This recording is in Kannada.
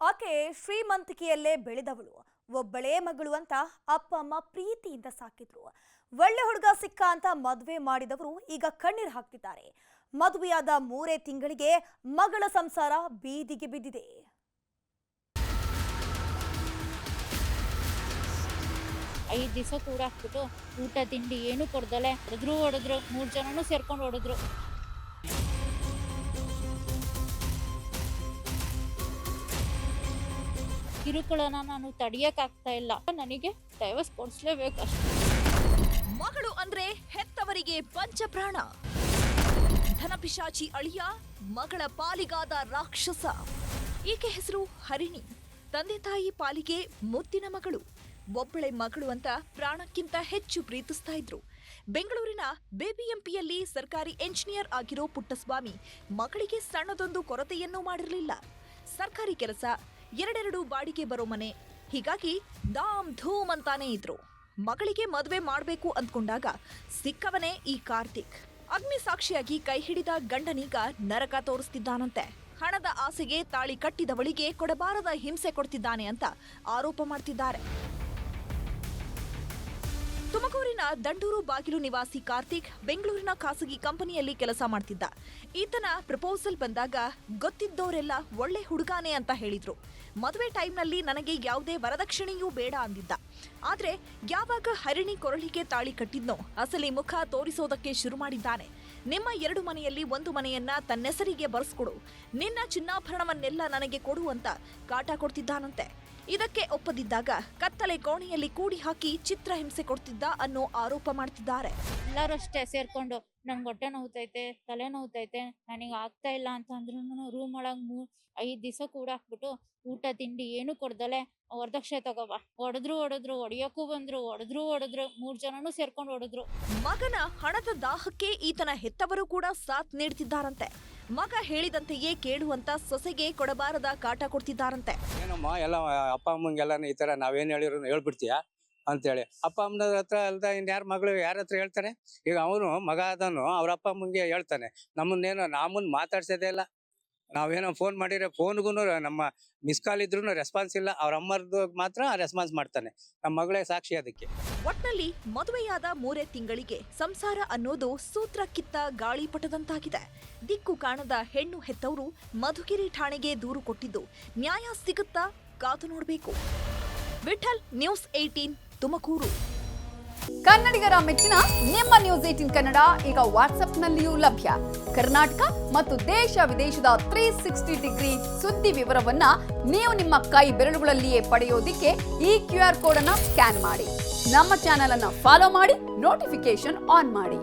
ಆಕೆ ಶ್ರೀಮಂತಿಕೆಯಲ್ಲೇ ಬೆಳೆದವಳು. ಒಬ್ಬಳೇ ಮಗಳು ಅಂತ ಅಪ್ಪ ಅಮ್ಮ ಪ್ರೀತಿಯಿಂದ ಸಾಕಿದ್ರು. ಒಳ್ಳೆ ಹುಡುಗ ಸಿಕ್ಕ ಅಂತ ಮದುವೆ ಮಾಡಿದವರು ಈಗ ಕಣ್ಣೀರು ಹಾಕ್ತಿದ್ದಾರೆ. ಮದುವೆಯಾದ 3 ತಿಂಗಳಿಗೆ ಮಗಳ ಸಂಸಾರ ಬೀದಿಗೆ ಬಿದ್ದಿದೆ. ಐದು ದಿವಸ ಕೂಡ ಹಾಕ್ಬಿಟ್ಟು ಊಟ ತಿಂಡಿ ಏನು ಕೊಡ್ದಲೆ ಹೊಡೆದ್ರು 3 ಜನನು ಸೇರ್ಕೊಂಡು ಹೊಡೆದ್ರು. ಕಿರುಕುಳನ ನಾನು ತಡೆಯಕ್ಕಾಗ್ತಾ ಇಲ್ಲ. ನನಗೆ ಡೈವರ್ಸ್ ಕೊಡಿಸ್ಲೇಬೇಕು ಅಷ್ಟೇ. ಮಗಳು ಅಂದ್ರೆ ಹೆತ್ತವರಿಗೆ ಪಂಚಪ್ರಾಣ. ಧನಪಿಶಾಚಿ ಅಳಿಯ ಮಗಳ ಪಾಲಿಗಾದ ರಾಕ್ಷಸ. ಈಕೆ ಹೆಸರು ಹರಿಣಿ. ತಂದೆ ತಾಯಿ ಪಾಲಿಗೆ ಮುದ್ದಿನ ಮಗಳು. ಒಬ್ಬಳೆ ಮಗಳು ಅಂತ ಪ್ರಾಣಕ್ಕಿಂತ ಹೆಚ್ಚು ಪ್ರೀತಿಸ್ತಾ ಇದ್ರು. ಬೆಂಗಳೂರಿನ ಬಿಬಿಎಂಪಿಯಲ್ಲಿ ಸರ್ಕಾರಿ ಎಂಜಿನಿಯರ್ ಆಗಿರೋ ಪುಟ್ಟಸ್ವಾಮಿ ಮಗಳಿಗೆ ಸಣ್ಣದೊಂದು ಕೊರತೆಯನ್ನೂ ಮಾಡಿರಲಿಲ್ಲ. ಸರ್ಕಾರಿ ಕೆಲಸ, 2 ಬಾಡಿಗೆ ಬರೋ ಮನೆ, ಹೀಗಾಗಿ ಧಾಮ್ ಧೂಮ್ ಅಂತಾನೆ ಇದ್ರು. ಮಗಳಿಗೆ ಮದುವೆ ಮಾಡಬೇಕು ಅಂದ್ಕೊಂಡಾಗ ಸಿಕ್ಕವನೇ ಈ ಕಾರ್ತಿಕ್. ಅಗ್ನಿ ಸಾಕ್ಷಿಯಾಗಿ ಕೈ ಹಿಡಿದ ಗಂಡನೀಗ ನರಕ ತೋರಿಸ್ತಿದ್ದಾನಂತೆ. ಹಣದ ಆಸೆಗೆ ತಾಳಿ ಕಟ್ಟಿದವಳಿಗೆ ಕೊಡಬಾರದ ಹಿಂಸೆ ಕೊಡ್ತಿದ್ದಾನೆ ಅಂತ ಆರೋಪ ಮಾಡ್ತಿದ್ದಾರೆ. ತುಮಕೂರಿನ ದಂಡೂರು ಬಾಗಿಲು ನಿವಾಸಿ ಕಾರ್ತಿಕ್ ಬೆಂಗಳೂರಿನ ಖಾಸಗಿ ಕಂಪನಿಯಲ್ಲಿ ಕೆಲಸ ಮಾಡ್ತಿದ್ದ. ಈತನ ಪ್ರಪೋಸಲ್ ಬಂದಾಗ ಗೊತ್ತಿದ್ದವರೆಲ್ಲ ಒಳ್ಳೆ ಹುಡುಗಾನೆ ಅಂತ ಹೇಳಿದ್ರು. ಮದುವೆ ಟೈಮ್ನಲ್ಲಿ ನನಗೆ ಯಾವುದೇ ವರದಕ್ಷಿಣೆಯೂ ಬೇಡ ಅಂದಿದ್ದ. ಆದ್ರೆ ಯಾವಾಗ ಹರಿಣಿ ಕೊರಳಿಗೆ ತಾಳಿ ಕಟ್ಟಿದ್ನೋ ಅಸಲಿ ಮುಖ ತೋರಿಸೋದಕ್ಕೆ ಶುರು ಮಾಡಿದ್ದಾನೆ. ನಿಮ್ಮ 2 ಮನೆಯಲ್ಲಿ 1 ಮನೆಯನ್ನ ತನ್ನೆಸರಿಗೆ ಬರೆಸ್ಕೊಡು, ನಿನ್ನ ಚಿನ್ನಾಭರಣವನ್ನೆಲ್ಲ ನನಗೆ ಕೊಡು ಅಂತ ಕಾಟ ಕೊಡ್ತಿದ್ದಾನಂತೆ. ಇದಕ್ಕೆ ಒಪ್ಪದಿದ್ದಾಗ ಕತ್ತಲೆ ಕೋಣೆಯಲ್ಲಿ ಕೂಡಿ ಹಾಕಿ ಚಿತ್ರಹಿಂಸೆ ಕೊಡ್ತಿದ್ದ ಅನ್ನೋ ಆರೋಪ ಮಾಡ್ತಿದ್ದಾರೆ. ಎಲ್ಲರೂ ಅಷ್ಟೇ ಸೇರ್ಕೊಂಡು ನನ್ಗೆ ಹೊಟ್ಟೆ ನೋವುತೈತೆ, ತಲೆ ನೋವುತೈತೆ, ನನಗೆ ಆಗ್ತಾ ಇಲ್ಲ ಅಂತ ಅಂದ್ರೂ ರೂಮ್ ಒಳಗೆ 5 ದಿವಸ ಕೂಡ ಹಾಕ್ಬಿಟ್ಟು ಊಟ ತಿಂಡಿ ಏನು ಕೊಡ್ದಲೆ ವರದಕ್ಷಿಣೆ ತಗೋಬಾ ಹೊಡೆದ್ರು ಹೊಡೆಯೋಕ್ಕೂ ಬಂದ್ರು, ಹೊಡೆದ್ರು 3 ಜನನು ಸೇರ್ಕೊಂಡು ಹೊಡೆದ್ರು. ಮಗನ ಹಣದ ದಾಹಕ್ಕೆ ಈತನ ಹೆತ್ತವರು ಕೂಡ ಸಾಥ್ ನೀಡ್ತಿದ್ದಾರಂತೆ. ಮಗ ಹೇಳಿದಂತೆಯೇ ಕೇಳುವಂತ ಸೊಸೆಗೆ ಕೊಡಬಾರದ ಕಾಟ ಕೊಡ್ತಿದ್ದಾರಂತೆ. ಏನಮ್ಮ ಎಲ್ಲ ಅಪ್ಪ ಅಮ್ಮಂಗೆಲ್ಲ ಈ ತರ ನಾವೇನ್ ಹೇಳಿರೋ ಹೇಳ್ಬಿಡ್ತೀಯಾ ಅಂತೇಳಿ ಅಪ್ಪ ಅಮ್ಮನ ಹತ್ರ ಅಲ್ದ ಇನ್ಯಾರ ಮಗಳು ಯಾರ ಹತ್ರ ಹೇಳ್ತಾರೆ? ಈಗ ಅವನು ಮಗ ಅದನ್ನು ಅವ್ರ ಅಪ್ಪ ಅಮ್ಮಂಗೆ ಹೇಳ್ತಾನೆ. ನಮ್ಮನ್ನ ಮಾತಾಡ್ಸೋದೇ ಇಲ್ಲ. ನಾವೇನೋ ಫೋನ್ ಮಾಡಿದ್ರೆ ಫೋನ್ಗೂ ನಮ್ಮ ಮಿಸ್ ಕಾಲ್ ಇದ್ರೂ ರೆಸ್ಪಾನ್ಸ್ ಇಲ್ಲ. ಅವ್ರ ಅಮ್ಮರ್ದು ಮಾತ್ರ ರೆಸ್ಪಾನ್ಸ್ ಮಾಡ್ತಾನೆ. ನಮ್ಮ ಮಗಳೇ ಸಾಕ್ಷಿ ಅದಕ್ಕೆ. ಒಟ್ನಲ್ಲಿ ಮದುವೆಯಾದ 3 ತಿಂಗಳಿಗೆ ಸಂಸಾರ ಅನ್ನೋದು ಸೂತ್ರ ಕಿತ್ತ ಗಾಳಿಪಟದಂತಾಗಿದೆ. ದಿಕ್ಕು ಕಾಣದ ಹೆಣ್ಣು ಹೆತ್ತವರು ಮಧುಗಿರಿ ಠಾಣೆಗೆ ದೂರು ಕೊಟ್ಟಿದ್ದು ನ್ಯಾಯ ಸಿಗುತ್ತಾ ಕಾದು ನೋಡಬೇಕು. ವಿಠಲ್, ನ್ಯೂಸ್ 18 ತುಮಕೂರು. ಕನ್ನಡಿಗರ ಮೆಚ್ಚಿನ ನಿಮ್ಮ ನ್ಯೂಸ್ 18 ಕನ್ನಡ ಈಗ ವಾಟ್ಸ್ಆಪ್ನಲ್ಲಿಯೂ ಲಭ್ಯ. ಕರ್ನಾಟಕ ಮತ್ತು ದೇಶ ವಿದೇಶದ 360 ಡಿಗ್ರಿ ಸುದ್ದಿ ವಿವರವನ್ನ ನೀವು ನಿಮ್ಮ ಕೈ ಬೆರಳುಗಳಲ್ಲಿಯೇ ಪಡೆಯೋದಿಕ್ಕೆ ಈ QR ಕೋಡ್ ಅನ್ನು ಸ್ಕ್ಯಾನ್ ಮಾಡಿ. ನಮ್ಮ ಚಾನೆಲ್ ಅನ್ನು ಫಾಲೋ ಮಾಡಿ, ನೋಟಿಫಿಕೇಶನ್ ಆನ್ ಮಾಡಿ.